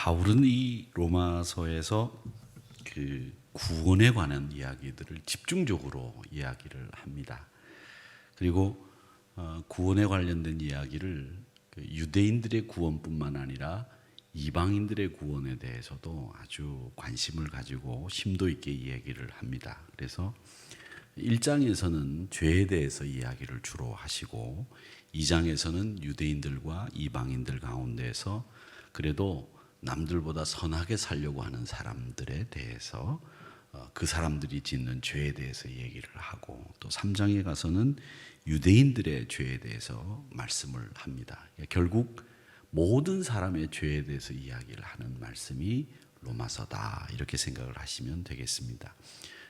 바울은 이 로마서에서 그 구원에 관한 이야기들을 집중적으로 이야기를 합니다. 그리고 구원에 관련된 이야기를 유대인들의 구원뿐만 아니라 이방인들의 구원에 대해서도 아주 관심을 가지고 심도 있게 이야기를 합니다. 그래서 1장에서는 죄에 대해서 이야기를 주로 하시고 2장에서는 유대인들과 이방인들 가운데서 그래도 남들보다 선하게 살려고 하는 사람들에 대해서 그 사람들이 짓는 죄에 대해서 얘기를 하고 또 3장에 가서는 유대인들의 죄에 대해서 말씀을 합니다. 결국 모든 사람의 죄에 대해서 이야기를 하는 말씀이 로마서다 이렇게 생각을 하시면 되겠습니다.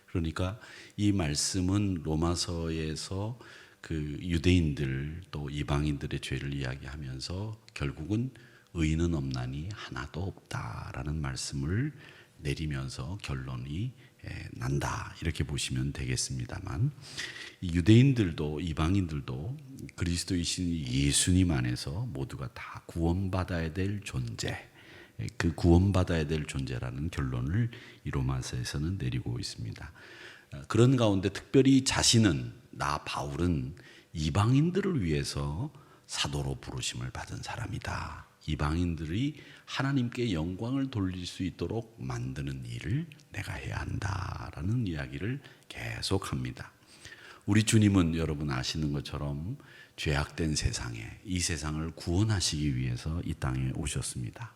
그러니까 이 말씀은 로마서에서 그 유대인들 또 이방인들의 죄를 이야기하면서 결국은 의인은 없나니 하나도 없다라는 말씀을 내리면서 결론이 난다 이렇게 보시면 되겠습니다만 유대인들도 이방인들도 그리스도이신 예수님 안에서 모두가 다 구원받아야 될 존재, 그 구원받아야 될 존재라는 결론을 이 로마서에서는 내리고 있습니다. 그런 가운데 특별히 자신은 나 바울은 이방인들을 위해서 사도로 부르심을 받은 사람이다. 이방인들이 하나님께 영광을 돌릴 수 있도록 만드는 일을 내가 해야 한다라는 이야기를 계속합니다. 우리 주님은 여러분 아시는 것처럼 죄악된 세상에 이 세상을 구원하시기 위해서 이 땅에 오셨습니다.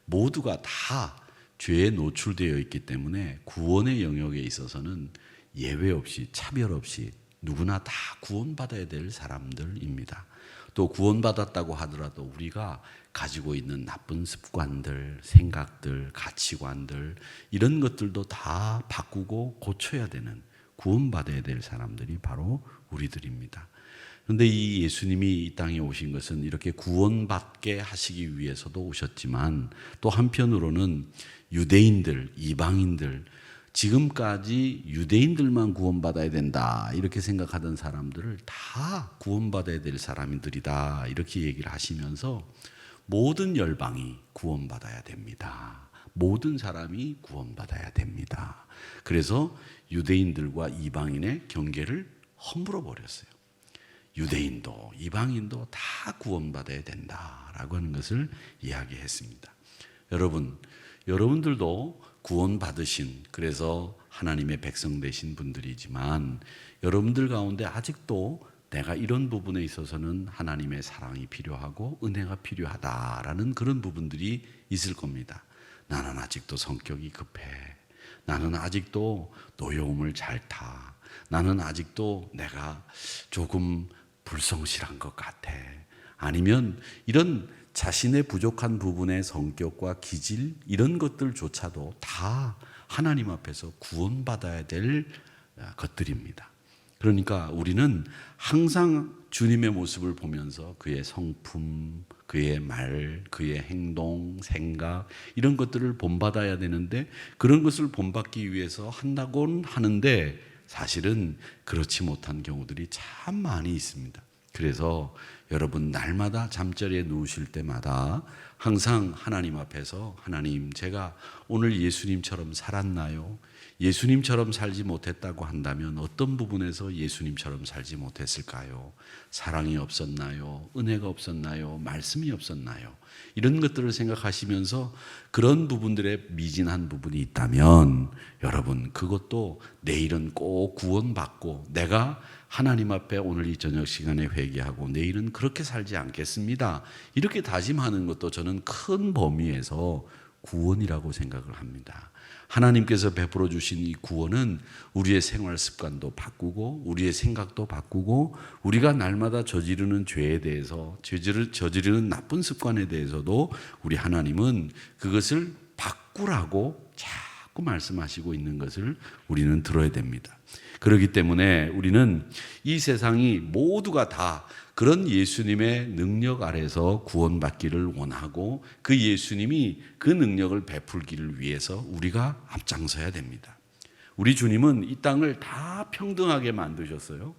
모두가 다 죄에 노출되어 있기 때문에 구원의 영역에 있어서는 예외 없이 차별 없이 누구나 다 구원받아야 될 사람들입니다. 또 구원받았다고 하더라도 우리가 가지고 있는 나쁜 습관들, 생각들, 가치관들 이런 것들도 다 바꾸고 고쳐야 되는 구원받아야 될 사람들이 바로 우리들입니다. 그런데 이 예수님이 이 땅에 오신 것은 이렇게 구원받게 하시기 위해서도 오셨지만 또 한편으로는 유대인들, 이방인들 지금까지 유대인들만 구원받아야 된다 이렇게 생각하던 사람들을 다 구원받아야 될 사람들이다 이렇게 얘기를 하시면서 모든 열방이 구원받아야 됩니다. 모든 사람이 구원받아야 됩니다. 그래서 유대인들과 이방인의 경계를 허물어 버렸어요. 유대인도 이방인도 다 구원받아야 된다라고 하는 것을 이야기했습니다. 여러분들도 구원받으신 그래서 하나님의 백성 되신 분들이지만 여러분들 가운데 아직도 내가 이런 부분에 있어서는 하나님의 사랑이 필요하고 은혜가 필요하다라는 그런 부분들이 있을 겁니다. 나는 아직도 성격이 급해. 나는 아직도 노여움을 잘 타. 나는 아직도 내가 조금 불성실한 것 같아. 아니면 이런 자신의 부족한 부분의 성격과 기질 이런 것들조차도 다 하나님 앞에서 구원받아야 될 것들입니다. 그러니까 우리는 항상 주님의 모습을 보면서 그의 성품, 그의 말, 그의 행동, 생각 이런 것들을 본받아야 되는데 그런 것을 본받기 위해서 한다고는 하는데 사실은 그렇지 못한 경우들이 참 많이 있습니다. 그래서 여러분 날마다 잠자리에 누우실 때마다 항상 하나님 앞에서 하나님 제가 오늘 예수님처럼 살았나요? 예수님처럼 살지 못했다고 한다면 어떤 부분에서 예수님처럼 살지 못했을까요? 사랑이 없었나요? 은혜가 없었나요? 말씀이 없었나요? 이런 것들을 생각하시면서 그런 부분들에 미진한 부분이 있다면 여러분 그것도 내일은 꼭 구원받고 내가 하나님 앞에 오늘 이 저녁 시간에 회개하고 내일은 그렇게 살지 않겠습니다. 이렇게 다짐하는 것도 저는 큰 범위에서 구원이라고 생각을 합니다. 하나님께서 베풀어 주신 이 구원은 우리의 생활 습관도 바꾸고 우리의 생각도 바꾸고 우리가 날마다 저지르는 죄에 대해서 저지르는 나쁜 습관에 대해서도 우리 하나님은 그것을 바꾸라고 자꾸 말씀하시고 있는 것을 우리는 들어야 됩니다. 그렇기 때문에 우리는 이 세상이 모두가 다 그런 예수님의 능력 아래서 구원받기를 원하고 그 예수님이 그 능력을 베풀기를 위해서 우리가 앞장서야 됩니다. 우리 주님은 이 땅을 다 평등하게 만드셨어요.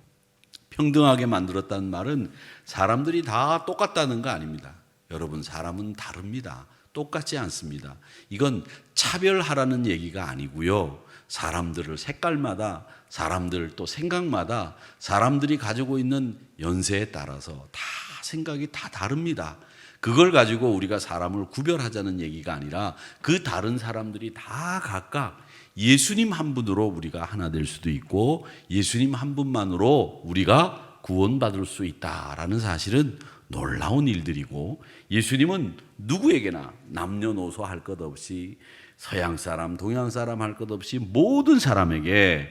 평등하게 만들었다는 말은 사람들이 다 똑같다는 거 아닙니다. 여러분 사람은 다릅니다. 똑같지 않습니다. 이건 차별하라는 얘기가 아니고요. 사람들을 색깔마다, 사람들 또 생각마다, 사람들이 가지고 있는 연세에 따라서 다 생각이 다 다릅니다. 그걸 가지고 우리가 사람을 구별하자는 얘기가 아니라 그 다른 사람들이 다 각각 예수님 한 분으로 우리가 하나 될 수도 있고 예수님 한 분만으로 우리가 구원받을 수 있다라는 사실은 놀라운 일들이고, 예수님은 누구에게나 남녀노소 할 것 없이 서양 사람, 동양 사람 할 것 없이 모든 사람에게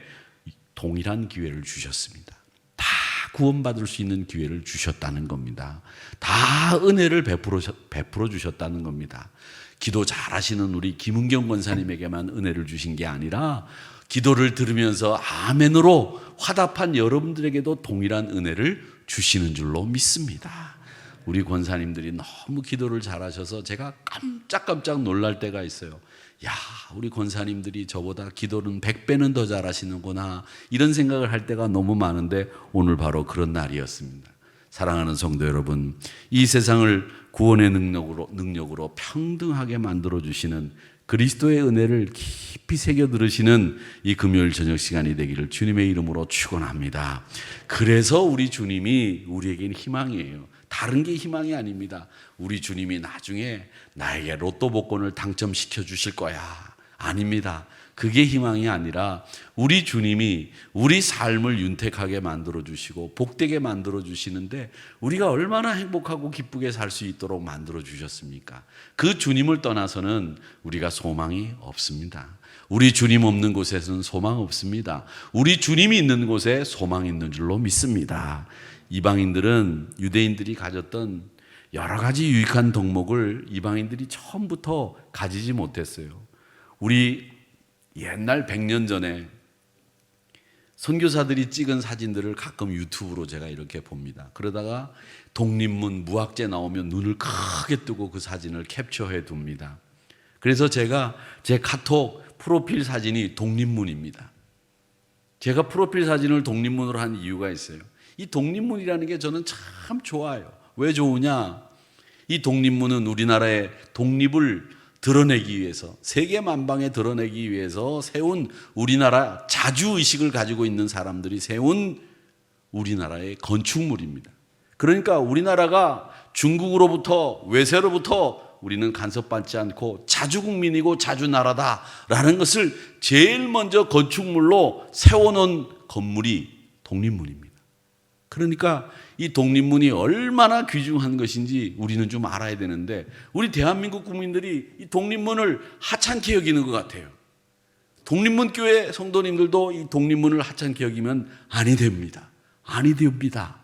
동일한 기회를 주셨습니다. 다 구원받을 수 있는 기회를 주셨다는 겁니다. 다 은혜를 베풀어 주셨다는 겁니다. 기도 잘하시는 우리 김은경 권사님에게만 은혜를 주신 게 아니라 기도를 들으면서 아멘으로 화답한 여러분들에게도 동일한 은혜를 주시는 줄로 믿습니다. 우리 권사님들이 너무 기도를 잘하셔서 제가 깜짝깜짝 놀랄 때가 있어요. 야, 우리 권사님들이 저보다 기도는 100배는 더 잘하시는구나, 이런 생각을 할 때가 너무 많은데 오늘 바로 그런 날이었습니다. 사랑하는 성도 여러분, 이 세상을 구원의 능력으로 평등하게 만들어주시는 그리스도의 은혜를 깊이 새겨 들으시는 이 금요일 저녁 시간이 되기를 주님의 이름으로 축원합니다. 그래서 우리 주님이 우리에게는 희망이에요. 다른 게 희망이 아닙니다. 우리 주님이 나중에 나에게 로또 복권을 당첨시켜 주실 거야, 아닙니다. 그게 희망이 아니라 우리 주님이 우리 삶을 윤택하게 만들어 주시고 복되게 만들어 주시는데 우리가 얼마나 행복하고 기쁘게 살 수 있도록 만들어 주셨습니까? 그 주님을 떠나서는 우리가 소망이 없습니다. 우리 주님 없는 곳에서는 소망 없습니다. 우리 주님이 있는 곳에 소망이 있는 줄로 믿습니다. 이방인들은 유대인들이 가졌던 여러 가지 유익한 덕목을 이방인들이 처음부터 가지지 못했어요. 우리 옛날 100년 전에 선교사들이 찍은 사진들을 가끔 유튜브로 제가 이렇게 봅니다. 그러다가 독립문 무학제 나오면 눈을 크게 뜨고 그 사진을 캡처해 둡니다. 그래서 제가 제 카톡 프로필 사진이 독립문입니다. 제가 프로필 사진을 독립문으로 한 이유가 있어요. 이 독립문이라는 게 저는 참 좋아요. 왜 좋으냐? 이 독립문은 우리나라의 독립을 드러내기 위해서, 세계 만방에 드러내기 위해서 세운 우리나라 자주의식을 가지고 있는 사람들이 세운 우리나라의 건축물입니다. 그러니까 우리나라가 중국으로부터, 외세로부터 우리는 간섭받지 않고 자주국민이고 자주나라다라는 것을 제일 먼저 건축물로 세워놓은 건물이 독립문입니다. 그러니까 이 독립문이 얼마나 귀중한 것인지 우리는 좀 알아야 되는데 우리 대한민국 국민들이 이 독립문을 하찮게 여기는 것 같아요. 독립문교회 성도님들도 이 독립문을 하찮게 여기면 아니 됩니다. 아니 됩니다.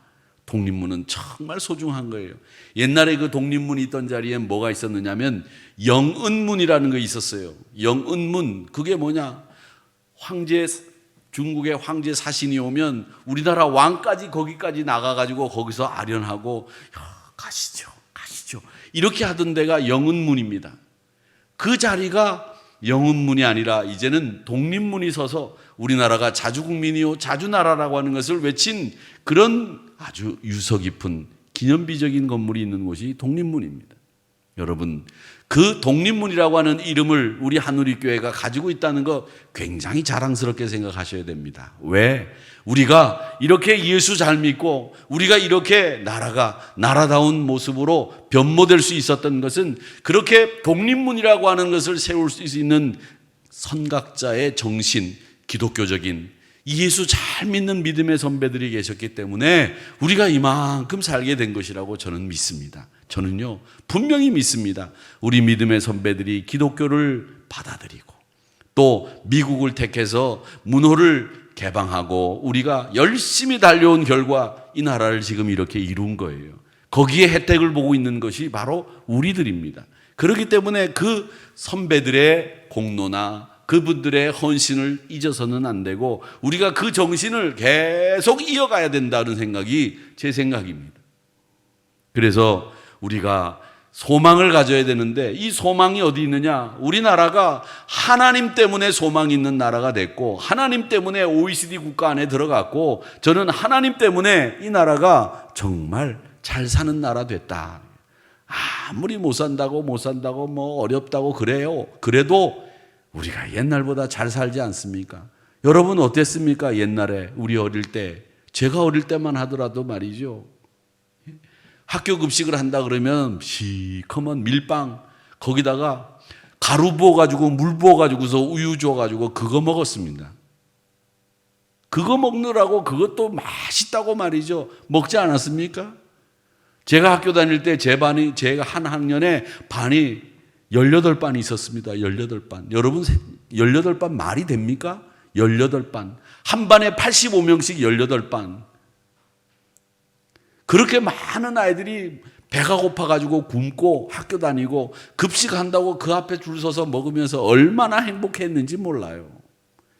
독립문은 정말 소중한 거예요. 옛날에 그 독립문이 있던 자리에 뭐가 있었느냐면 영은문이라는 거 있었어요. 영은문, 그게 뭐냐? 중국의 황제 사신이 오면 우리나라 왕까지 거기까지 나가가지고 거기서 아련하고 가시죠 이렇게 하던 데가 영은문입니다. 그 자리가 영은문이 아니라 이제는 독립문이 서서 우리나라가 자주국민이요 자주나라라고 하는 것을 외친 그런 아주 유서 깊은 기념비적인 건물이 있는 곳이 독립문입니다. 여러분, 그 독립문이라고 하는 이름을 우리 한우리교회가 가지고 있다는 거 굉장히 자랑스럽게 생각하셔야 됩니다. 왜? 우리가 이렇게 예수 잘 믿고 우리가 이렇게 나라가 나라다운 모습으로 변모될 수 있었던 것은 그렇게 독립문이라고 하는 것을 세울 수 있는 선각자의 정신, 기독교적인 예수 잘 믿는 믿음의 선배들이 계셨기 때문에 우리가 이만큼 살게 된 것이라고 저는 믿습니다. 저는요, 분명히 믿습니다. 우리 믿음의 선배들이 기독교를 받아들이고 또 미국을 택해서 문호를 개방하고 우리가 열심히 달려온 결과 이 나라를 지금 이렇게 이룬 거예요. 거기에 혜택을 보고 있는 것이 바로 우리들입니다. 그렇기 때문에 그 선배들의 공로나 그분들의 헌신을 잊어서는 안 되고 우리가 그 정신을 계속 이어가야 된다는 생각이 제 생각입니다. 그래서 우리가 소망을 가져야 되는데 이 소망이 어디 있느냐? 우리나라가 하나님 때문에 소망이 있는 나라가 됐고 하나님 때문에 OECD 국가 안에 들어갔고 저는 하나님 때문에 이 나라가 정말 잘 사는 나라 됐다. 아무리 못 산다고 뭐 어렵다고 그래요. 그래도 우리가 옛날보다 잘 살지 않습니까? 여러분 어땠습니까? 옛날에 우리 어릴 때, 제가 어릴 때만 하더라도 말이죠. 학교 급식을 한다 그러면 시커먼 밀빵 거기다가 가루 부어가지고 물 부어가지고서 우유 줘가지고 그거 먹었습니다. 그거 먹느라고 그것도 맛있다고 말이죠. 먹지 않았습니까? 제가 학교 다닐 때 제가 한 학년에 반이 18반이 있었습니다. 18반. 여러분 18반 말이 됩니까? 18반. 한 반에 85명씩 18반. 그렇게 많은 아이들이 배가 고파가지고 굶고 학교 다니고 급식한다고 그 앞에 줄 서서 먹으면서 얼마나 행복했는지 몰라요.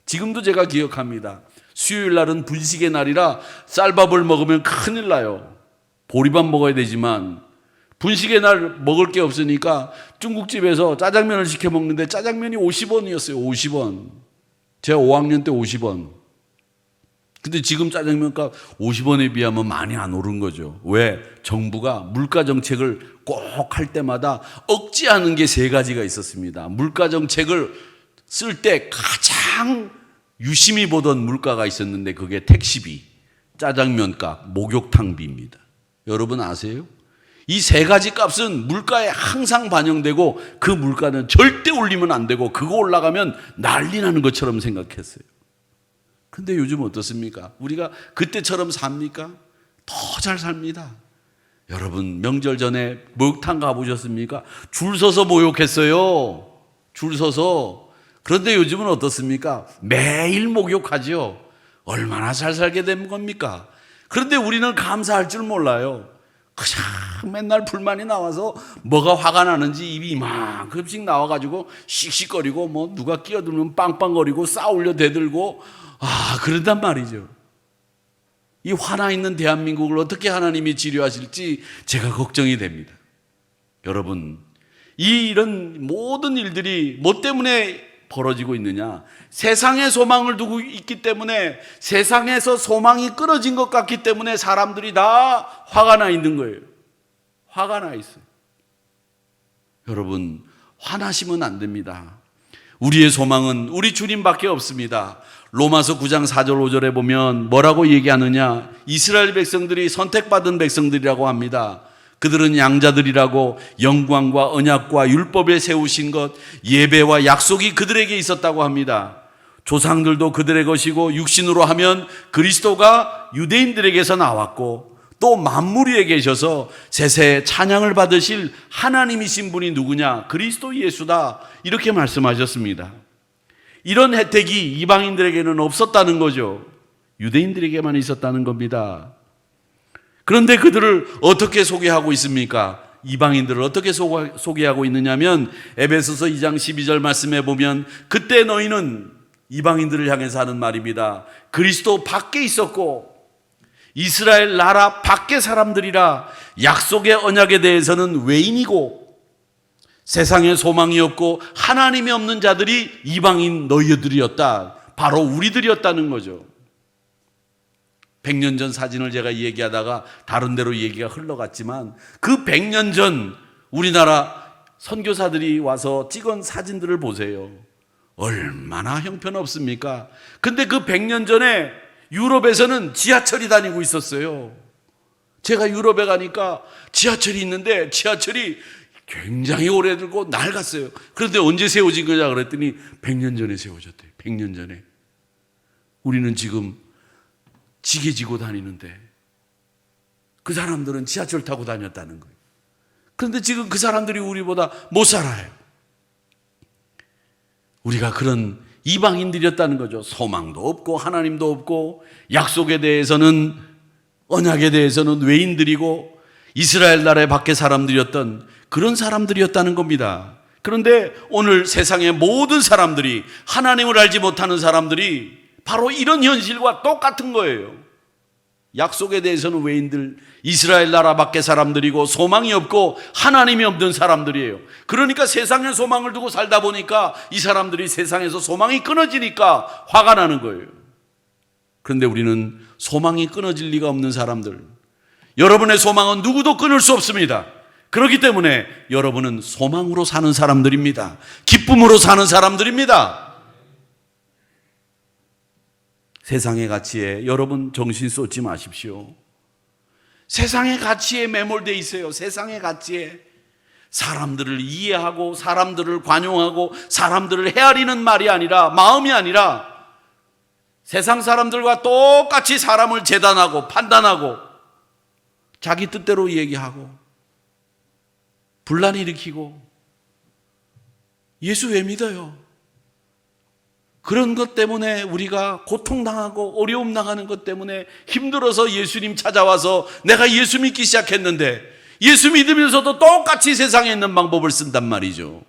지금도 제가 기억합니다. 수요일 날은 분식의 날이라 쌀밥을 먹으면 큰일 나요. 보리밥 먹어야 되지만 분식의 날 먹을 게 없으니까 중국집에서 짜장면을 시켜 먹는데 짜장면이 50원이었어요. 50원. 제가 5학년 때 50원. 근데 지금 짜장면값 50원에 비하면 많이 안 오른 거죠. 왜? 정부가 물가 정책을 꼭 할 때마다 억제하는 게 3가지가 있었습니다. 물가 정책을 쓸 때 가장 유심히 보던 물가가 있었는데 그게 택시비, 짜장면값, 목욕탕비입니다. 여러분 아세요? 이 3가지 값은 물가에 항상 반영되고 그 물가는 절대 올리면 안 되고 그거 올라가면 난리 나는 것처럼 생각했어요. 근데 요즘 어떻습니까? 우리가 그때처럼 삽니까? 더 잘 삽니다. 여러분 명절 전에 목욕탕 가보셨습니까? 줄 서서 목욕했어요. 줄 서서. 그런데 요즘은 어떻습니까? 매일 목욕하죠. 얼마나 잘 살게 된 겁니까? 그런데 우리는 감사할 줄 몰라요. 그냥 맨날 불만이 나와서 뭐가 화가 나는지 입이 이만큼씩 나와가지고 씩씩거리고 뭐 누가 끼어들면 빵빵거리고 싸울려 대들고 그런단 말이죠. 이 화나 있는 대한민국을 어떻게 하나님이 치료하실지 제가 걱정이 됩니다. 여러분, 이런 모든 일들이 뭐 때문에 벌어지고 있느냐? 세상에 소망을 두고 있기 때문에, 세상에서 소망이 끊어진 것 같기 때문에 사람들이 다 화가 나 있는 거예요. 화가 나 있어요. 여러분, 화나시면 안 됩니다. 우리의 소망은 우리 주님밖에 없습니다. 로마서 9장 4절 5절에 보면 뭐라고 얘기하느냐? 이스라엘 백성들이 선택받은 백성들이라고 합니다. 그들은 양자들이라고 영광과 언약과 율법에 세우신 것, 예배와 약속이 그들에게 있었다고 합니다. 조상들도 그들의 것이고 육신으로 하면 그리스도가 유대인들에게서 나왔고 또 만물 위에 계셔서 세세 찬양을 받으실 하나님이신 분이 누구냐? 그리스도 예수다. 이렇게 말씀하셨습니다. 이런 혜택이 이방인들에게는 없었다는 거죠. 유대인들에게만 있었다는 겁니다. 그런데 그들을 어떻게 소개하고 있습니까? 이방인들을 어떻게 소개하고 있느냐면 에베소서 2장 12절 말씀해 보면 그때 너희는 이방인들을 향해서 하는 말입니다. 그리스도 밖에 있었고 이스라엘 나라 밖의 사람들이라 약속의 언약에 대해서는 외인이고 세상에 소망이 없고 하나님이 없는 자들이 이방인 너희들이었다. 바로 우리들이었다는 거죠. 100년 전 사진을 제가 얘기하다가 다른 데로 얘기가 흘러갔지만 그 100년 전 우리나라 선교사들이 와서 찍은 사진들을 보세요. 얼마나 형편없습니까? 근데 그 100년 전에 유럽에서는 지하철이 다니고 있었어요. 제가 유럽에 가니까 지하철이 있는데 지하철이 굉장히 오래되고 낡았어요. 그런데 언제 세워진 거냐 그랬더니 100년 전에 세워졌대요. 100년 전에. 우리는 지금 지게 지고 다니는데 그 사람들은 지하철 타고 다녔다는 거예요. 그런데 지금 그 사람들이 우리보다 못 살아요. 우리가 그런 이방인들이었다는 거죠. 소망도 없고 하나님도 없고 약속에 대해서는 언약에 대해서는 외인들이고 이스라엘 나라의 밖의 사람들이었던 그런 사람들이었다는 겁니다. 그런데 오늘 세상의 모든 사람들이 하나님을 알지 못하는 사람들이 바로 이런 현실과 똑같은 거예요. 약속에 대해서는 외인들, 이스라엘 나라 밖의 사람들이고 소망이 없고 하나님이 없는 사람들이에요. 그러니까 세상에 소망을 두고 살다 보니까 이 사람들이 세상에서 소망이 끊어지니까 화가 나는 거예요. 그런데 우리는 소망이 끊어질 리가 없는 사람들. 여러분의 소망은 누구도 끊을 수 없습니다. 그렇기 때문에 여러분은 소망으로 사는 사람들입니다. 기쁨으로 사는 사람들입니다. 세상의 가치에 여러분 정신 쏟지 마십시오. 세상의 가치에 매몰되어 있어요. 세상의 가치에 사람들을 이해하고 사람들을 관용하고 사람들을 헤아리는 말이 아니라, 마음이 아니라 세상 사람들과 똑같이 사람을 재단하고 판단하고 자기 뜻대로 얘기하고 분란 일으키고. 예수 왜 믿어요? 그런 것 때문에 우리가 고통당하고 어려움 당하는 것 때문에 힘들어서 예수님 찾아와서 내가 예수 믿기 시작했는데, 예수 믿으면서도 똑같이 세상에 있는 방법을 쓴단 말이죠.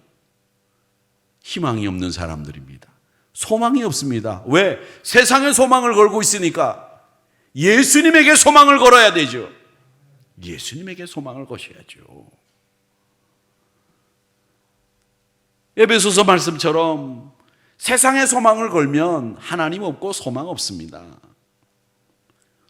희망이 없는 사람들입니다. 소망이 없습니다. 왜? 세상에 소망을 걸고 있으니까 예수님에게 소망을 걸어야 되죠. 예수님에게 소망을 거셔야죠. 에베소서 말씀처럼 세상에 소망을 걸면 하나님 없고 소망 없습니다.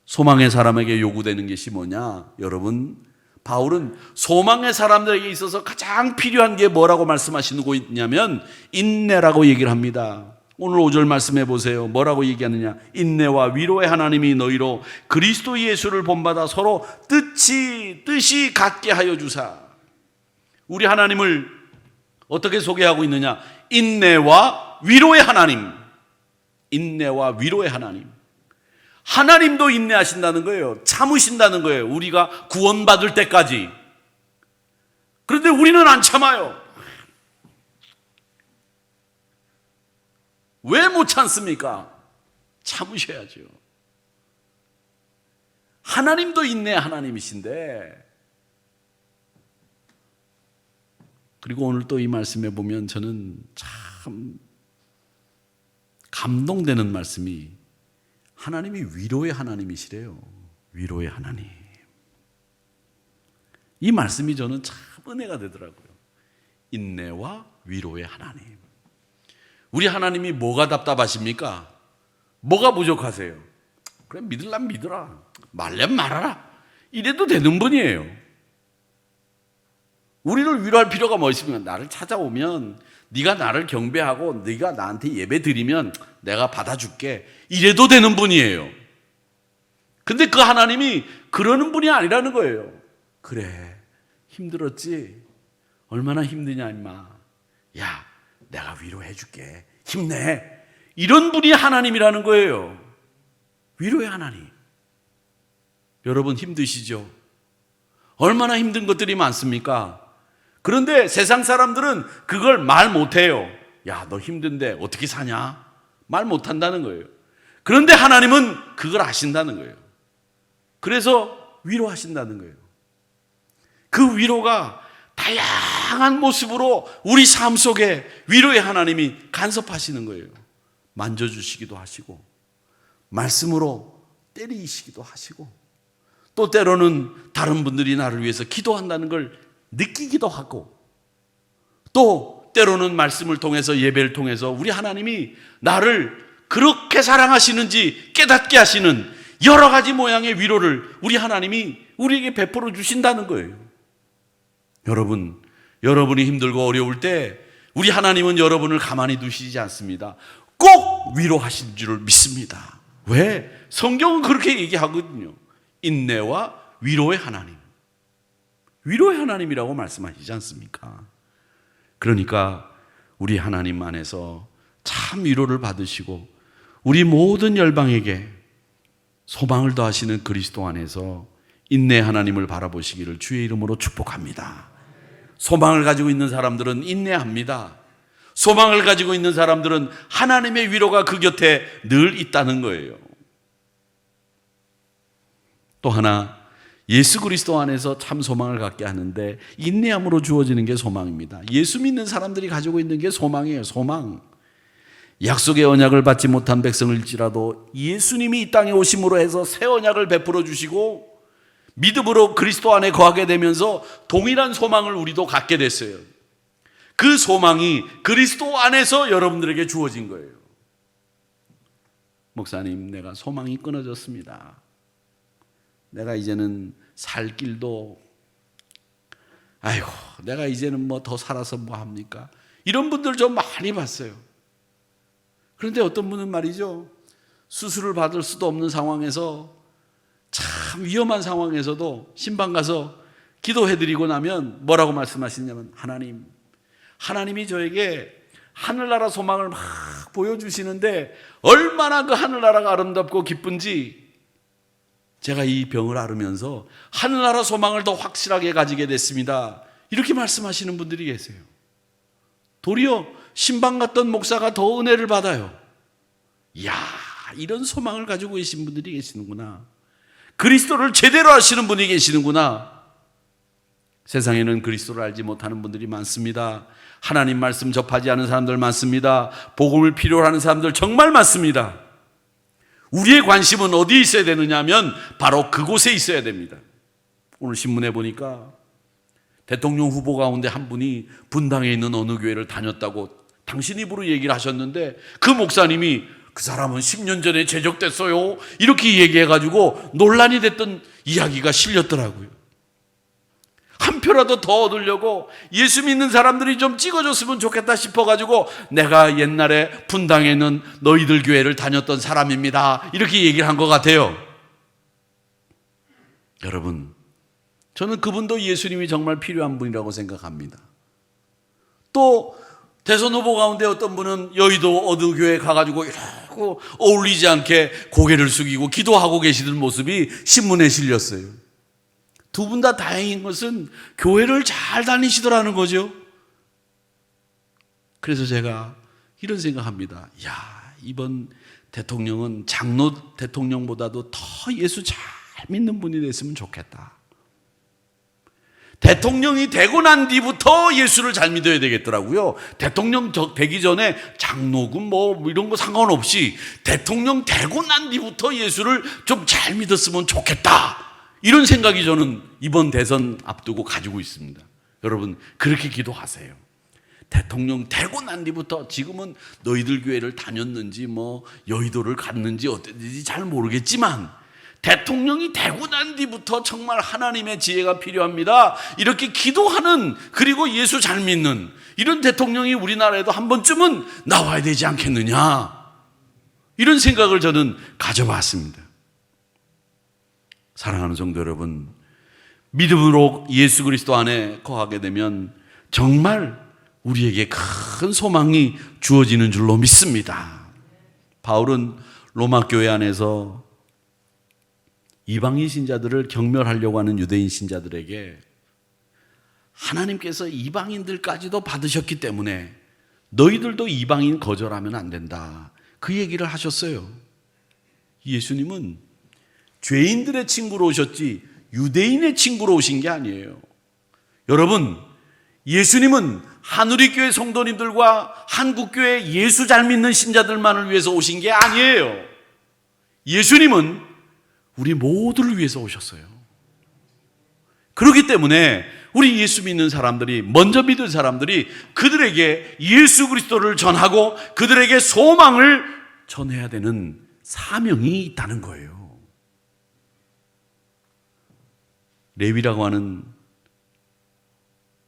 소망의 사람에게 요구되는 것이 뭐냐? 여러분, 바울은 소망의 사람들에게 있어서 가장 필요한 게 뭐라고 말씀하시는 거 있냐면 인내라고 얘기를 합니다. 오늘 5절 말씀해 보세요. 뭐라고 얘기하느냐? 인내와 위로의 하나님이 너희로 그리스도 예수를 본받아 서로 뜻이 같게 하여 주사. 우리 하나님을 어떻게 소개하고 있느냐? 인내와 위로의 하나님. 인내와 위로의 하나님. 하나님도 인내하신다는 거예요. 참으신다는 거예요. 우리가 구원받을 때까지. 그런데 우리는 안 참아요. 왜 못 참습니까? 참으셔야죠. 하나님도 인내 하나님이신데. 그리고 오늘 또 이 말씀에 보면 저는 참 감동되는 말씀이, 하나님이 위로의 하나님이시래요. 위로의 하나님. 이 말씀이 저는 참 은혜가 되더라고요. 인내와 위로의 하나님. 우리 하나님이 뭐가 답답하십니까? 뭐가 부족하세요? 그래, 믿으려면 믿으라, 말려면 말하라, 이래도 되는 분이에요. 우리를 위로할 필요가 뭐 있습니까? 나를 찾아오면, 네가 나를 경배하고 네가 나한테 예배 드리면 내가 받아줄게, 이래도 되는 분이에요. 근데 그 하나님이 그러는 분이 아니라는 거예요. 그래, 힘들었지? 얼마나 힘드냐 임마. 야, 내가 위로해 줄게, 힘내. 이런 분이 하나님이라는 거예요. 위로의 하나님. 여러분 힘드시죠? 얼마나 힘든 것들이 많습니까? 그런데 세상 사람들은 그걸 말 못해요. 야, 너 힘든데 어떻게 사냐? 말 못한다는 거예요. 그런데 하나님은 그걸 아신다는 거예요. 그래서 위로하신다는 거예요. 그 위로가 다양한 모습으로 우리 삶 속에 위로의 하나님이 간섭하시는 거예요. 만져주시기도 하시고, 말씀으로 때리시기도 하시고, 또 때로는 다른 분들이 나를 위해서 기도한다는 걸 느끼기도 하고, 또 때로는 말씀을 통해서, 예배를 통해서 우리 하나님이 나를 그렇게 사랑하시는지 깨닫게 하시는 여러 가지 모양의 위로를 우리 하나님이 우리에게 베풀어 주신다는 거예요. 여러분, 여러분이 힘들고 어려울 때 우리 하나님은 여러분을 가만히 두시지 않습니다. 꼭 위로하신 줄을 믿습니다. 왜? 성경은 그렇게 얘기하거든요. 인내와 위로의 하나님. 위로의 하나님이라고 말씀하시지 않습니까? 그러니까 우리 하나님 안에서 참 위로를 받으시고 우리 모든 열방에게 소망을 더하시는 그리스도 안에서 인내 하나님을 바라보시기를 주의 이름으로 축복합니다. 소망을 가지고 있는 사람들은 인내합니다. 소망을 가지고 있는 사람들은 하나님의 위로가 그 곁에 늘 있다는 거예요. 또 하나, 예수 그리스도 안에서 참 소망을 갖게 하는데 인내함으로 주어지는 게 소망입니다. 예수 믿는 사람들이 가지고 있는 게 소망이에요. 소망. 약속의 언약을 받지 못한 백성일지라도 예수님이 이 땅에 오심으로 해서 새 언약을 베풀어 주시고 믿음으로 그리스도 안에 거하게 되면서 동일한 소망을 우리도 갖게 됐어요. 그 소망이 그리스도 안에서 여러분들에게 주어진 거예요. 목사님, 내가 소망이 끊어졌습니다. 내가 이제는 살 길도 아이고 내가 이제는 뭐 더 살아서 뭐 합니까? 이런 분들 좀 많이 봤어요. 그런데 어떤 분은 말이죠, 수술을 받을 수도 없는 상황에서 참 위험한 상황에서도 신방 가서 기도해드리고 나면 뭐라고 말씀하시냐면, 하나님이 저에게 하늘나라 소망을 막 보여주시는데 얼마나 그 하늘나라가 아름답고 기쁜지 제가 이 병을 앓으면서 하늘나라 소망을 더 확실하게 가지게 됐습니다. 이렇게 말씀하시는 분들이 계세요. 도리어 신방 갔던 목사가 더 은혜를 받아요. 이야, 이런 소망을 가지고 계신 분들이 계시는구나. 그리스도를 제대로 아시는 분이 계시는구나. 세상에는 그리스도를 알지 못하는 분들이 많습니다. 하나님 말씀 접하지 않은 사람들 많습니다. 복음을 필요로 하는 사람들 정말 많습니다. 우리의 관심은 어디에 있어야 되느냐 하면 바로 그곳에 있어야 됩니다. 오늘 신문에 보니까 대통령 후보 가운데 한 분이 분당에 있는 어느 교회를 다녔다고 당신 입으로 얘기를 하셨는데, 그 목사님이 그 사람은 10년 전에 제적됐어요 이렇게 얘기해가지고 논란이 됐던 이야기가 실렸더라고요. 한 표라도 더 얻으려고 예수 믿는 사람들이 좀 찍어줬으면 좋겠다 싶어가지고 내가 옛날에 분당에 있는 너희들 교회를 다녔던 사람입니다 이렇게 얘기를 한 것 같아요. 여러분, 저는 그분도 예수님이 정말 필요한 분이라고 생각합니다. 또 대선 후보 가운데 어떤 분은 여의도 어느 교회에 가가지고 이러고 어울리지 않게 고개를 숙이고 기도하고 계시는 모습이 신문에 실렸어요. 두 분 다 다행인 것은 교회를 잘 다니시더라는 거죠. 그래서 제가 이런 생각합니다. 야, 이번 대통령은 장로 대통령보다도 더 예수 잘 믿는 분이 됐으면 좋겠다. 대통령이 되고 난 뒤부터 예수를 잘 믿어야 되겠더라고요. 대통령 되기 전에 장로군 뭐 이런 거 상관없이 대통령 되고 난 뒤부터 예수를 좀 잘 믿었으면 좋겠다. 이런 생각이 저는 이번 대선 앞두고 가지고 있습니다. 여러분, 그렇게 기도하세요. 대통령 되고 난 뒤부터, 지금은 너희들 교회를 다녔는지 뭐 여의도를 갔는지 어땠는지 잘 모르겠지만 대통령이 되고 난 뒤부터 정말 하나님의 지혜가 필요합니다. 이렇게 기도하는, 그리고 예수 잘 믿는 이런 대통령이 우리나라에도 한 번쯤은 나와야 되지 않겠느냐, 이런 생각을 저는 가져봤습니다. 사랑하는 성도 여러분, 믿음으로 예수 그리스도 안에 거하게 되면 정말 우리에게 큰 소망이 주어지는 줄로 믿습니다. 바울은 로마 교회 안에서 이방인 신자들을 경멸하려고 하는 유대인 신자들에게 하나님께서 이방인들까지도 받으셨기 때문에 너희들도 이방인 거절하면 안 된다, 그 얘기를 하셨어요. 예수님은 죄인들의 친구로 오셨지 유대인의 친구로 오신 게 아니에요. 여러분, 예수님은 한우리교회 성도님들과 한국교회 예수 잘 믿는 신자들만을 위해서 오신 게 아니에요. 예수님은 우리 모두를 위해서 오셨어요. 그렇기 때문에 우리 예수 믿는 사람들이, 먼저 믿은 사람들이 그들에게 예수 그리스도를 전하고 그들에게 소망을 전해야 되는 사명이 있다는 거예요. 레위라고 하는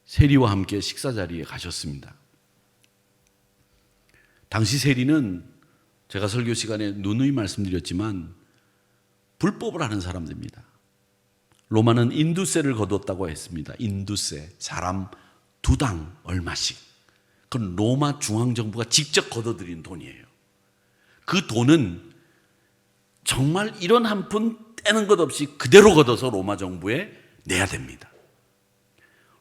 세리와 함께 식사 자리에 가셨습니다. 당시 세리는 제가 설교 시간에 누누이 말씀드렸지만 불법을 하는 사람들입니다. 로마는 인두세를 거뒀다고 했습니다. 인두세, 사람 2당 얼마씩. 그건 로마 중앙정부가 직접 거둬들인 돈이에요. 그 돈은 정말 이런 한 푼 떼는 것 없이 그대로 걷어서 로마 정부에 내야 됩니다.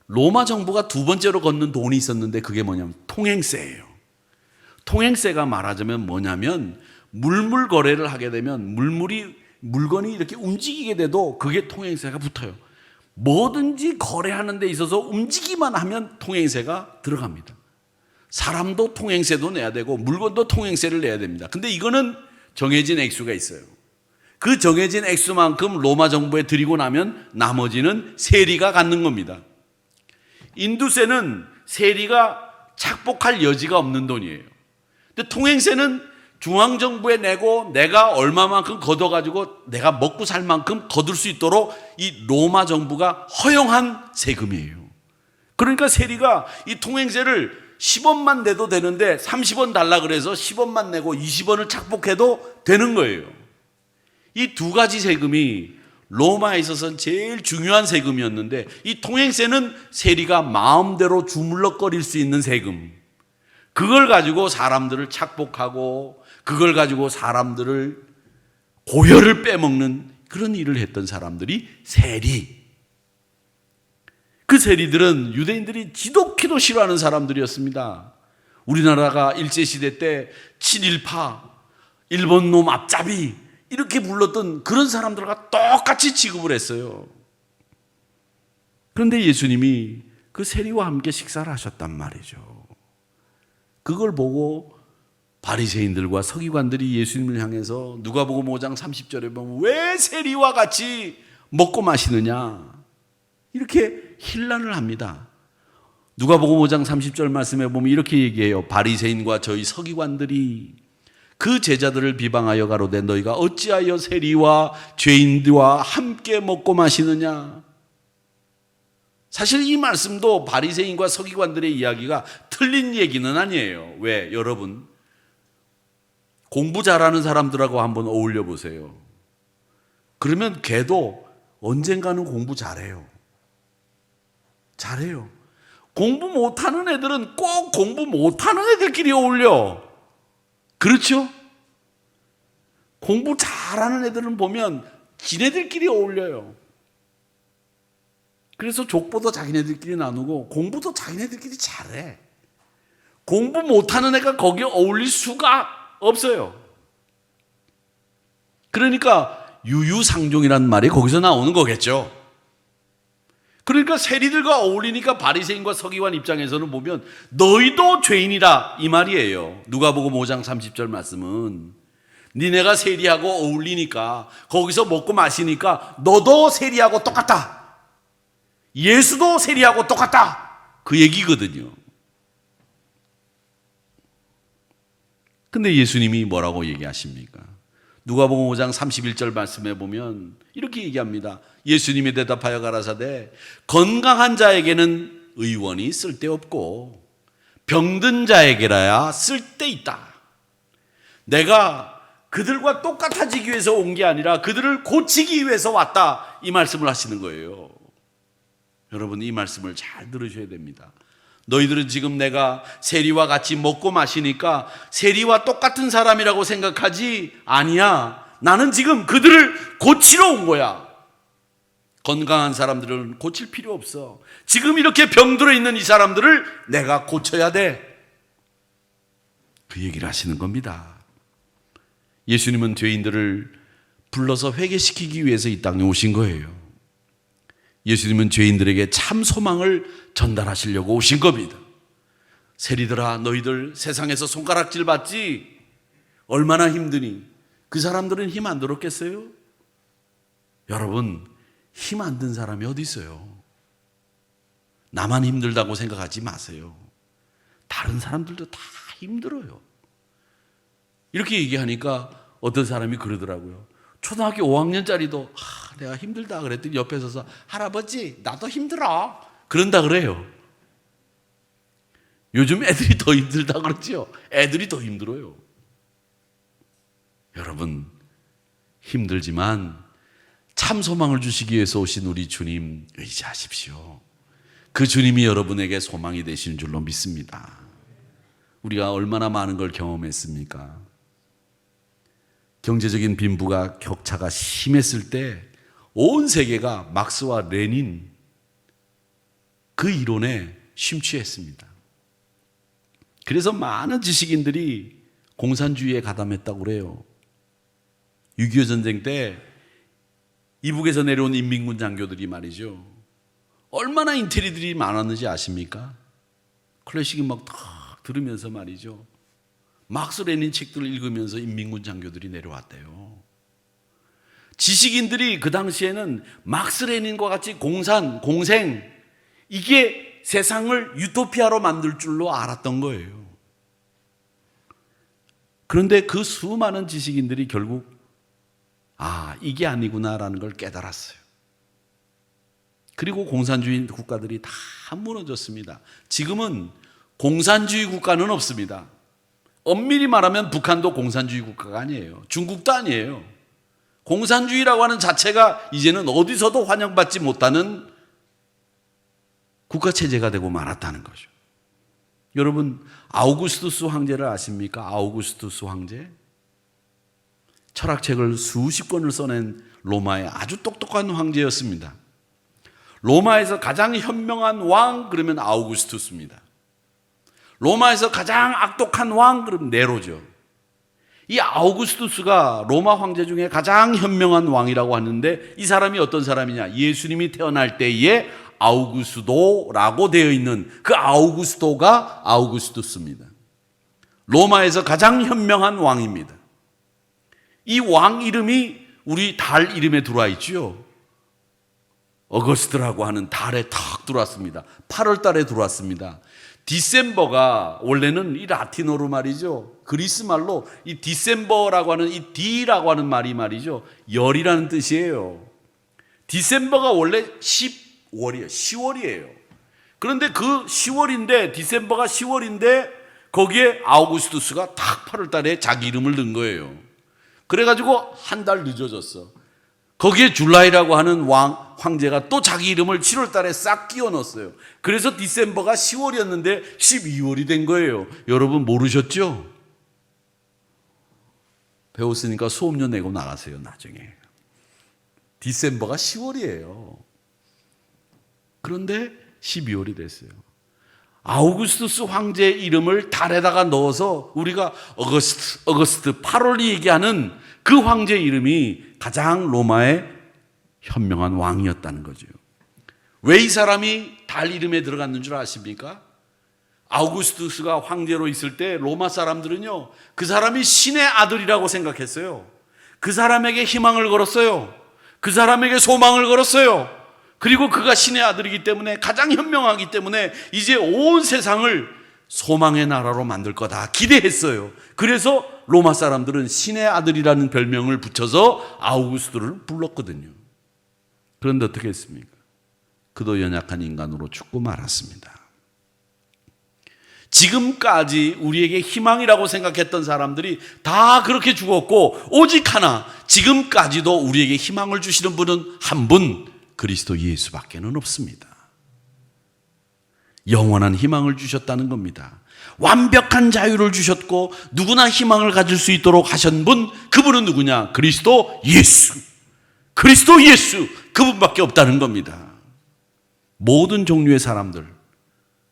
로마 정부가 두 번째로 걷는 돈이 있었는데 그게 뭐냐면 통행세예요. 통행세가 말하자면 뭐냐면 물물 거래를 하게 되면 물건이 이렇게 움직이게 돼도 그게 통행세가 붙어요. 뭐든지 거래하는 데 있어서 움직이기만 하면 통행세가 들어갑니다. 사람도 통행세도 내야 되고 물건도 통행세를 내야 됩니다. 근데 이거는 정해진 액수가 있어요. 그 정해진 액수만큼 로마 정부에 드리고 나면 나머지는 세리가 갖는 겁니다. 인두세는 세리가 착복할 여지가 없는 돈이에요. 근데 통행세는 중앙정부에 내고 내가 얼마만큼 걷어가지고 내가 먹고 살 만큼 거둘 수 있도록 이 로마 정부가 허용한 세금이에요. 그러니까 세리가 이 통행세를 10원만 내도 되는데 30원 달라 그래서 10원만 내고 20원을 착복해도 되는 거예요. 이 두 가지 세금이 로마에 있어서는 제일 중요한 세금이었는데, 이 통행세는 세리가 마음대로 주물럭거릴 수 있는 세금, 그걸 가지고 사람들을 착복하고 그걸 가지고 사람들을 고혈을 빼먹는 그런 일을 했던 사람들이 세리. 그 세리들은 유대인들이 지독히도 싫어하는 사람들이었습니다. 우리나라가 일제시대 때 친일파, 일본 놈 앞잡이 이렇게 불렀던 그런 사람들과 똑같이 취급을 했어요. 그런데 예수님이 그 세리와 함께 식사를 하셨단 말이죠. 그걸 보고 바리새인들과 서기관들이 예수님을 향해서 누가복음 5장 30절에 보면 왜 세리와 같이 먹고 마시느냐 이렇게 힐난을 합니다. 누가복음 5장 30절 말씀에 보면 이렇게 얘기해요. 바리새인과 저희 서기관들이 그 제자들을 비방하여 가로되 너희가 어찌하여 세리와 죄인들과 함께 먹고 마시느냐. 사실 이 말씀도 바리새인과 서기관들의 이야기가 틀린 얘기는 아니에요. 왜? 여러분 공부 잘하는 사람들하고 한번 어울려 보세요. 그러면 걔도 언젠가는 공부 잘해요. 잘해요. 공부 못하는 애들은 꼭 공부 못하는 애들끼리 어울려. 그렇죠? 공부 잘하는 애들은 보면 지네들끼리 어울려요. 그래서 족보도 자기네들끼리 나누고 공부도 자기네들끼리 잘해. 공부 못하는 애가 거기에 어울릴 수가 없어요. 그러니까 유유상종이라는 말이 거기서 나오는 거겠죠. 그러니까 세리들과 어울리니까 바리새인과 서기관 입장에서는 보면 너희도 죄인이라 이 말이에요. 누가복음 5장 30절 말씀은 니네가 세리하고 어울리니까 거기서 먹고 마시니까 너도 세리하고 똑같다. 예수도 세리하고 똑같다. 그 얘기거든요. 근데 예수님이 뭐라고 얘기하십니까? 누가복음 5장 31절 말씀에 보면 이렇게 얘기합니다. 예수님이 대답하여 가라사대 건강한 자에게는 의원이 쓸데없고 병든 자에게라야 쓸데있다. 내가 그들과 똑같아지기 위해서 온 게 아니라 그들을 고치기 위해서 왔다. 이 말씀을 하시는 거예요. 여러분 이 말씀을 잘 들으셔야 됩니다. 너희들은 지금 내가 세리와 같이 먹고 마시니까 세리와 똑같은 사람이라고 생각하지 아니야. 나는 지금 그들을 고치러 온 거야. 건강한 사람들은 고칠 필요 없어. 지금 이렇게 병들어 있는 이 사람들을 내가 고쳐야 돼. 그 얘기를 하시는 겁니다. 예수님은 죄인들을 불러서 회개시키기 위해서 이 땅에 오신 거예요. 예수님은 죄인들에게 참 소망을 전달하시려고 오신 겁니다. 세리들아 너희들 세상에서 손가락질 받지 얼마나 힘드니? 그 사람들은 힘 안 들었겠어요? 여러분 힘 안 든 사람이 어디 있어요? 나만 힘들다고 생각하지 마세요. 다른 사람들도 다 힘들어요. 이렇게 얘기하니까 어떤 사람이 그러더라고요. 초등학교 5학년짜리도 내가 힘들다 그랬더니 옆에 서서 할아버지 나도 힘들어 그런다 그래요. 요즘 애들이 더 힘들다 그러죠. 애들이 더 힘들어요. 여러분 힘들지만 참 소망을 주시기 위해서 오신 우리 주님 의지하십시오. 그 주님이 여러분에게 소망이 되시는 줄로 믿습니다. 우리가 얼마나 많은 걸 경험했습니까? 경제적인 빈부가 격차가 심했을 때 온 세계가 막스와 레닌 그 이론에 심취했습니다. 그래서 많은 지식인들이 공산주의에 가담했다고 그래요. 6.25 전쟁 때 이북에서 내려온 인민군 장교들이 말이죠. 얼마나 인테리들이 많았는지 아십니까? 클래식이 막 탁 들으면서 말이죠. 막스 레닌 책들을 읽으면서 인민군 장교들이 내려왔대요. 지식인들이 그 당시에는 막스 레닌과 같이 공생 이게 세상을 유토피아로 만들 줄로 알았던 거예요. 그런데 그 수많은 지식인들이 결국 이게 아니구나라는 걸 깨달았어요. 그리고 공산주의 국가들이 다 무너졌습니다. 지금은 공산주의 국가는 없습니다. 엄밀히 말하면 북한도 공산주의 국가가 아니에요. 중국도 아니에요. 공산주의라고 하는 자체가 이제는 어디서도 환영받지 못하는 국가체제가 되고 말았다는 거죠. 여러분, 아우구스투스 황제를 아십니까? 아우구스투스 황제? 철학책을 수십 권을 써낸 로마의 아주 똑똑한 황제였습니다. 로마에서 가장 현명한 왕 그러면 아우구스투스입니다. 로마에서 가장 악독한 왕 그러면 네로죠. 이 아우구스투스가 로마 황제 중에 가장 현명한 왕이라고 하는데 이 사람이 어떤 사람이냐? 예수님이 태어날 때에 아우구스도라고 되어 있는 그 아우구스도가 아우구스투스입니다. 로마에서 가장 현명한 왕입니다. 이 왕 이름이 우리 달 이름에 들어와 있죠. 어거스트라고 하는 달에 탁 들어왔습니다. 8월 달에 들어왔습니다. 디셈버가 원래는 이 라틴어로 말이죠. 그리스 말로 이 디셈버라고 하는 이 D라고 하는 말이 말이죠. 열이라는 뜻이에요. 디셈버가 원래 10월이에요. 10월이에요. 그런데 그 10월인데 디셈버가 10월인데 거기에 아우구스투스가 탁 8월 달에 자기 이름을 넣은 거예요. 그래가지고 한 달 늦어졌어. 거기에 줄라이라고 하는 황제가 또 자기 이름을 7월 달에 싹 끼워 넣었어요. 그래서 디셈버가 10월이었는데 12월이 된 거예요. 여러분 모르셨죠? 배웠으니까 수업료 내고 나가세요, 나중에. 디셈버가 10월이에요. 그런데 12월이 됐어요. 아우구스투스 황제 이름을 달에다가 넣어서 우리가 어거스트 8월이 얘기하는 그 황제 이름이 가장 로마의 현명한 왕이었다는 거죠. 왜 이 사람이 달 이름에 들어갔는 줄 아십니까? 아우구스투스가 황제로 있을 때 로마 사람들은요, 그 사람이 신의 아들이라고 생각했어요. 그 사람에게 희망을 걸었어요. 그 사람에게 소망을 걸었어요. 그리고 그가 신의 아들이기 때문에 가장 현명하기 때문에 이제 온 세상을 소망의 나라로 만들 거다 기대했어요. 그래서 로마 사람들은 신의 아들이라는 별명을 붙여서 아우구스투를 불렀거든요. 그런데 어떻게 했습니까? 그도 연약한 인간으로 죽고 말았습니다. 지금까지 우리에게 희망이라고 생각했던 사람들이 다 그렇게 죽었고 오직 하나, 지금까지도 우리에게 희망을 주시는 분은 한 분, 그리스도 예수밖에는 없습니다. 영원한 희망을 주셨다는 겁니다. 완벽한 자유를 주셨고 누구나 희망을 가질 수 있도록 하신 분, 그분은 누구냐? 그리스도 예수. 그리스도 예수, 그분밖에 없다는 겁니다. 모든 종류의 사람들,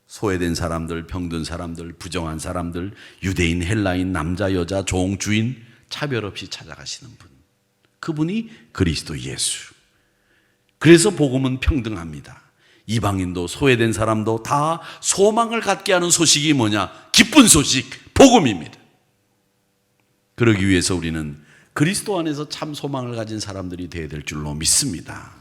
소외된 사람들, 병든 사람들, 부정한 사람들, 유대인, 헬라인, 남자, 여자, 종, 주인 차별 없이 찾아가시는 분, 그분이 그리스도 예수. 그래서 복음은 평등합니다. 이방인도 소외된 사람도 다 소망을 갖게 하는 소식이 뭐냐? 기쁜 소식, 복음입니다. 그러기 위해서 우리는 그리스도 안에서 참 소망을 가진 사람들이 되어야 될 줄로 믿습니다.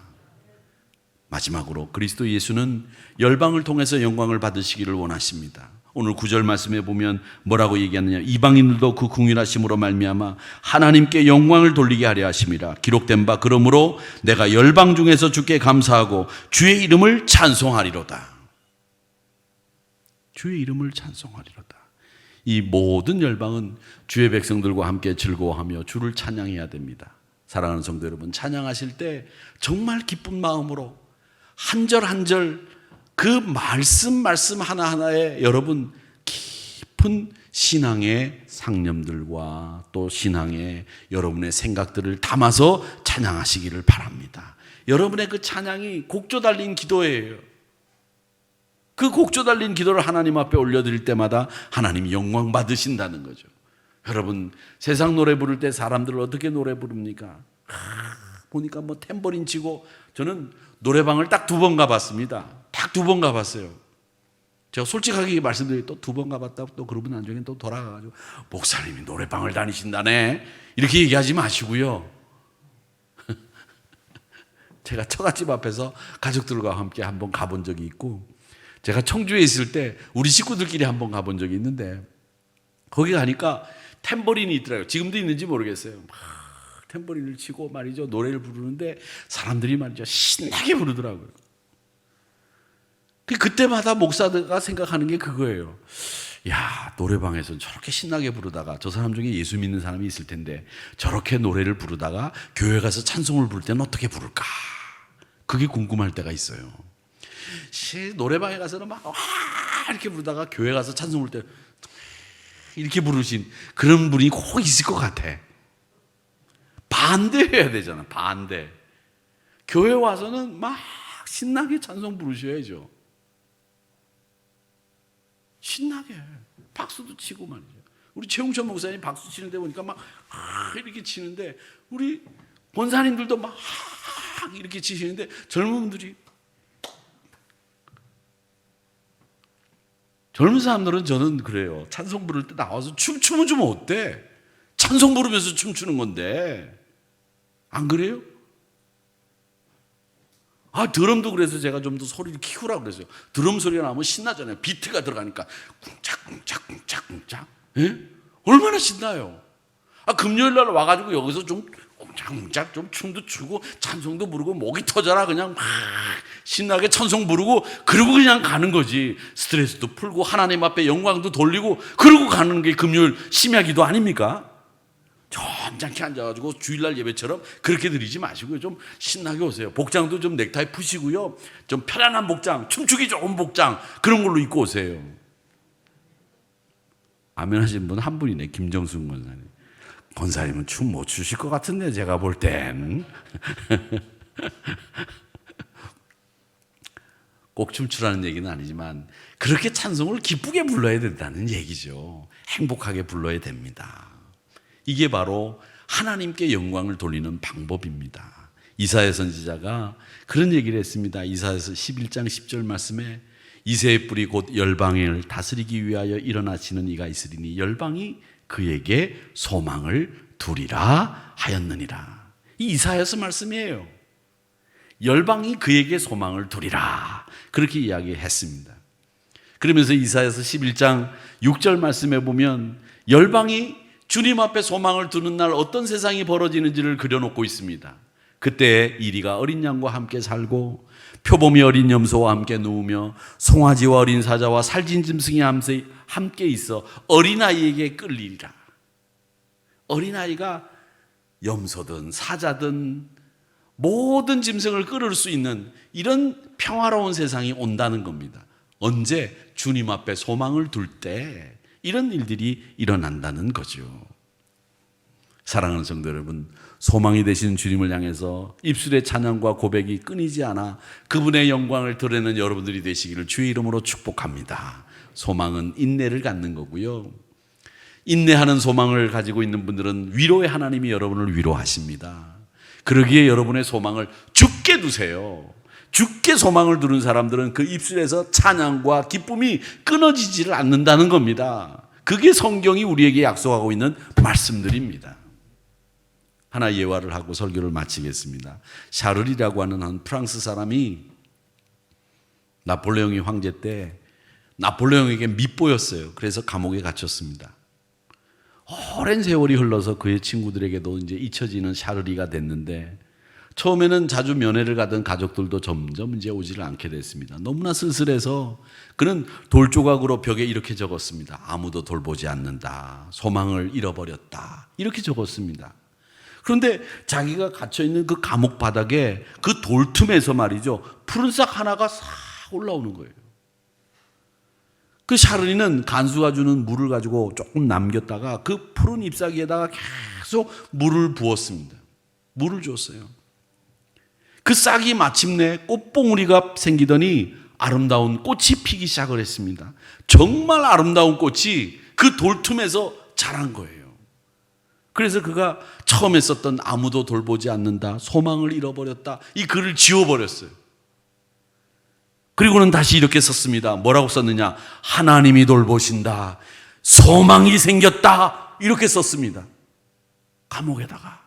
마지막으로 그리스도 예수는 열방을 통해서 영광을 받으시기를 원하십니다. 오늘 9절 말씀에 보면 뭐라고 얘기하느냐? 이방인들도 그 긍휼하심으로 말미암아 하나님께 영광을 돌리게 하려 하심이라. 기록된 바 그러므로 내가 열방 중에서 주께 감사하고 주의 이름을 찬송하리로다. 주의 이름을 찬송하리로다. 이 모든 열방은 주의 백성들과 함께 즐거워하며 주를 찬양해야 됩니다. 사랑하는 성도 여러분, 찬양하실 때 정말 기쁜 마음으로 한 절 한 절 그 말씀 하나하나에 여러분 깊은 신앙의 상념들과 또 신앙의 여러분의 생각들을 담아서 찬양하시기를 바랍니다. 여러분의 그 찬양이 곡조 달린 기도예요. 그 곡조 달린 기도를 하나님 앞에 올려드릴 때마다 하나님이 영광 받으신다는 거죠. 여러분, 세상 노래 부를 때 사람들을 어떻게 노래 부릅니까? 보니까 뭐 탬버린 치고, 저는 노래방을 딱 2번 가봤습니다. 딱 2번 가봤어요. 제가 솔직하게 말씀드리고 또 2번 가봤다 또 그러분 나중에 또 돌아가가지고 목사님이 노래방을 다니신다네 이렇게 얘기하지 마시고요. 제가 처갓집 앞에서 가족들과 함께 한번 가본 적이 있고, 제가 청주에 있을 때 우리 식구들끼리 한번 가본 적이 있는데 거기 가니까 탬버린이 있더라고요. 지금도 있는지 모르겠어요. 막 탬버린을 치고 말이죠, 노래를 부르는데 사람들이 말이죠 신나게 부르더라고요. 그때마다 목사가 생각하는 게 그거예요. 야, 노래방에서 저렇게 신나게 부르다가 저 사람 중에 예수 믿는 사람이 있을 텐데 저렇게 노래를 부르다가 교회 가서 찬송을 부를 때는 어떻게 부를까? 그게 궁금할 때가 있어요. 노래방에 가서는 막 와 이렇게 부르다가 교회 가서 찬송 부를 때 이렇게 부르신 그런 분이 꼭 있을 것 같아. 반대해야 되잖아. 반대. 교회 와서는 막 신나게 찬송 부르셔야죠. 신나게 박수도 치고 말이죠. 우리 최웅천 목사님 박수 치는데 보니까 막 이렇게 치는데 우리 권사님들도 막 이렇게 치시는데 젊은 사람들은 저는 그래요. 찬송 부를 때 나와서 춤추면 좀 어때? 찬송 부르면서 춤추는 건데 안 그래요? 드럼도 그래서 제가 좀 더 소리를 키우라고 그랬어요. 드럼 소리가 나면 신나잖아요. 비트가 들어가니까 쿵짝쿵짝쿵짝쿵짝. 예? 얼마나 신나요? 금요일 날 와가지고 여기서 좀 쿵짝쿵짝 좀 춤도 추고 찬송도 부르고 목이 터져라 그냥 막 신나게 찬송 부르고 그러고 그냥 가는 거지. 스트레스도 풀고 하나님 앞에 영광도 돌리고 그러고 가는 게 금요일 심야기도 아닙니까? 점잖게 앉아가지고 주일날 예배처럼 그렇게 드리지 마시고요. 좀 신나게 오세요. 복장도 좀 넥타이 푸시고요. 좀 편안한 복장, 춤추기 좋은 복장 그런 걸로 입고 오세요. 아멘 하신 분 한 분이네. 김정순 권사님. 권사님은 춤 못 추실 것 같은데 제가 볼 땐. 꼭 춤추라는 얘기는 아니지만 그렇게 찬송을 기쁘게 불러야 된다는 얘기죠. 행복하게 불러야 됩니다. 이게 바로 하나님께 영광을 돌리는 방법입니다. 이사야 선지자가 그런 얘기를 했습니다. 이사야서 11장 10절 말씀에 이새의 뿔이 곧 열방을 다스리기 위하여 일어나시는 이가 있으리니 열방이 그에게 소망을 두리라 하였느니라. 이 이사야서 말씀이에요. 열방이 그에게 소망을 두리라 그렇게 이야기했습니다. 그러면서 이사야서 11장 6절 말씀에 보면 열방이 주님 앞에 소망을 두는 날 어떤 세상이 벌어지는지를 그려놓고 있습니다. 그때 이리가 어린 양과 함께 살고 표범이 어린 염소와 함께 누우며 송아지와 어린 사자와 살진 짐승이 함께 있어 어린아이에게 끌리리라. 어린아이가 염소든 사자든 모든 짐승을 끌을 수 있는 이런 평화로운 세상이 온다는 겁니다. 언제? 주님 앞에 소망을 둘 때 이런 일들이 일어난다는 거죠. 사랑하는 성도 여러분, 소망이 되시는 주님을 향해서 입술의 찬양과 고백이 끊이지 않아 그분의 영광을 드러내는 여러분들이 되시기를 주의 이름으로 축복합니다. 소망은 인내를 갖는 거고요. 인내하는 소망을 가지고 있는 분들은 위로의 하나님이 여러분을 위로하십니다. 그러기에 여러분의 소망을 주께 두세요. 주께 소망을 두는 사람들은 그 입술에서 찬양과 기쁨이 끊어지지를 않는다는 겁니다. 그게 성경이 우리에게 약속하고 있는 말씀들입니다. 하나 예화를 하고 설교를 마치겠습니다. 샤를이라고 하는 한 프랑스 사람이 나폴레옹이 황제 때 나폴레옹에게 밉보였어요. 그래서 감옥에 갇혔습니다. 오랜 세월이 흘러서 그의 친구들에게도 이제 잊혀지는 샤를이가 됐는데 처음에는 자주 면회를 가던 가족들도 점점 이제 오지를 않게 됐습니다. 너무나 쓸쓸해서 그는 돌조각으로 벽에 이렇게 적었습니다. 아무도 돌보지 않는다. 소망을 잃어버렸다. 이렇게 적었습니다. 그런데 자기가 갇혀있는 그 감옥 바닥에 그 돌틈에서 말이죠. 푸른 싹 하나가 싹 올라오는 거예요. 그 샤르리는 간수가 주는 물을 가지고 조금 남겼다가 그 푸른 잎사귀에다가 계속 물을 부었습니다. 물을 줬어요. 그 싹이 마침내 꽃봉우리가 생기더니 아름다운 꽃이 피기 시작을 했습니다. 정말 아름다운 꽃이 그 돌틈에서 자란 거예요. 그래서 그가 처음에 썼던 아무도 돌보지 않는다, 소망을 잃어버렸다, 이 글을 지워버렸어요. 그리고는 다시 이렇게 썼습니다. 뭐라고 썼느냐? 하나님이 돌보신다, 소망이 생겼다, 이렇게 썼습니다. 감옥에다가.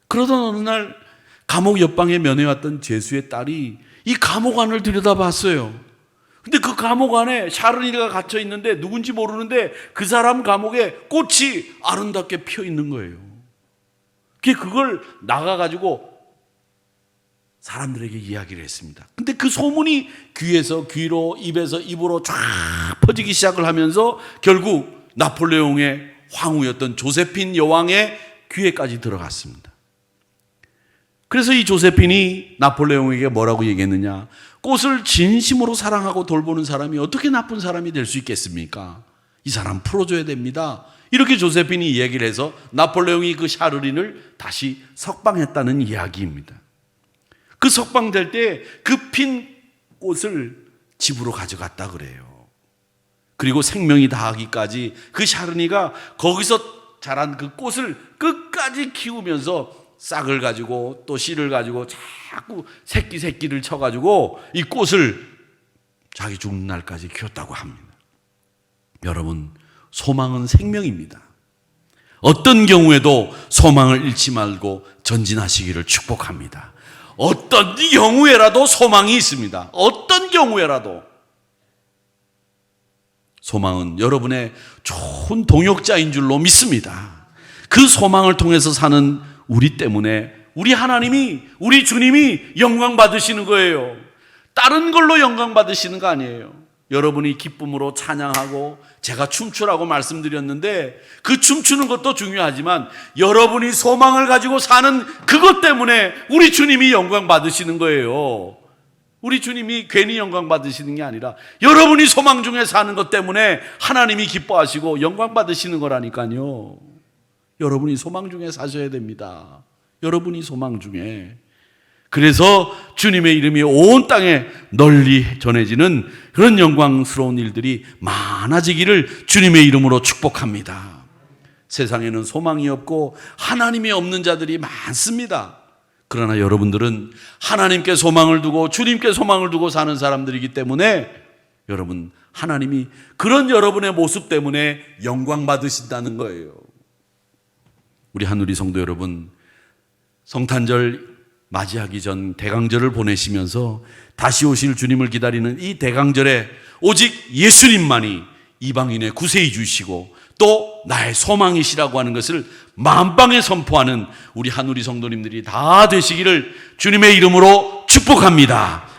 그러던 어느 날 감옥 옆방에 면회왔던 제수의 딸이 이 감옥 안을 들여다봤어요. 근데 그 감옥 안에 샤르니가 갇혀 있는데 누군지 모르는데 그 사람 감옥에 꽃이 아름답게 피어 있는 거예요. 그걸 나가가지고 사람들에게 이야기를 했습니다. 근데 그 소문이 귀에서 귀로, 입에서 입으로 쫙 퍼지기 시작을 하면서 결국 나폴레옹의 황후였던 조세핀 여왕의 귀에까지 들어갔습니다. 그래서 이 조세핀이 나폴레옹에게 뭐라고 얘기했느냐? 꽃을 진심으로 사랑하고 돌보는 사람이 어떻게 나쁜 사람이 될 수 있겠습니까? 이 사람 풀어줘야 됩니다. 이렇게 조세핀이 얘기를 해서 나폴레옹이 그 샤르린을 다시 석방했다는 이야기입니다. 그 석방될 때 그 핀 꽃을 집으로 가져갔다 그래요. 그리고 생명이 다하기까지 그 샤르니가 거기서 자란 그 꽃을 끝까지 키우면서 싹을 가지고 또 씨를 가지고 자꾸 새끼를 쳐가지고 이 꽃을 자기 죽는 날까지 키웠다고 합니다. 여러분, 소망은 생명입니다. 어떤 경우에도 소망을 잃지 말고 전진하시기를 축복합니다. 어떤 경우에라도 소망이 있습니다. 어떤 경우에라도. 소망은 여러분의 좋은 동역자인 줄로 믿습니다. 그 소망을 통해서 사는 우리 때문에 우리 하나님이, 우리 주님이 영광 받으시는 거예요. 다른 걸로 영광 받으시는 거 아니에요. 여러분이 기쁨으로 찬양하고 제가 춤추라고 말씀드렸는데 그 춤추는 것도 중요하지만 여러분이 소망을 가지고 사는 그것 때문에 우리 주님이 영광 받으시는 거예요. 우리 주님이 괜히 영광 받으시는 게 아니라 여러분이 소망 중에 사는 것 때문에 하나님이 기뻐하시고 영광 받으시는 거라니까요. 여러분이 소망 중에 사셔야 됩니다. 여러분이 소망 중에. 그래서 주님의 이름이 온 땅에 널리 전해지는 그런 영광스러운 일들이 많아지기를 주님의 이름으로 축복합니다. 세상에는 소망이 없고 하나님이 없는 자들이 많습니다. 그러나 여러분들은 하나님께 소망을 두고 주님께 소망을 두고 사는 사람들이기 때문에 여러분, 하나님이 그런 여러분의 모습 때문에 영광 받으신다는 거예요. 우리 한우리 성도 여러분, 성탄절 맞이하기 전 대강절을 보내시면서 다시 오실 주님을 기다리는 이 대강절에 오직 예수님만이 이방인의 구세이 주시고 또 나의 소망이시라고 하는 것을 만방에 선포하는 우리 한우리 성도님들이 다 되시기를 주님의 이름으로 축복합니다.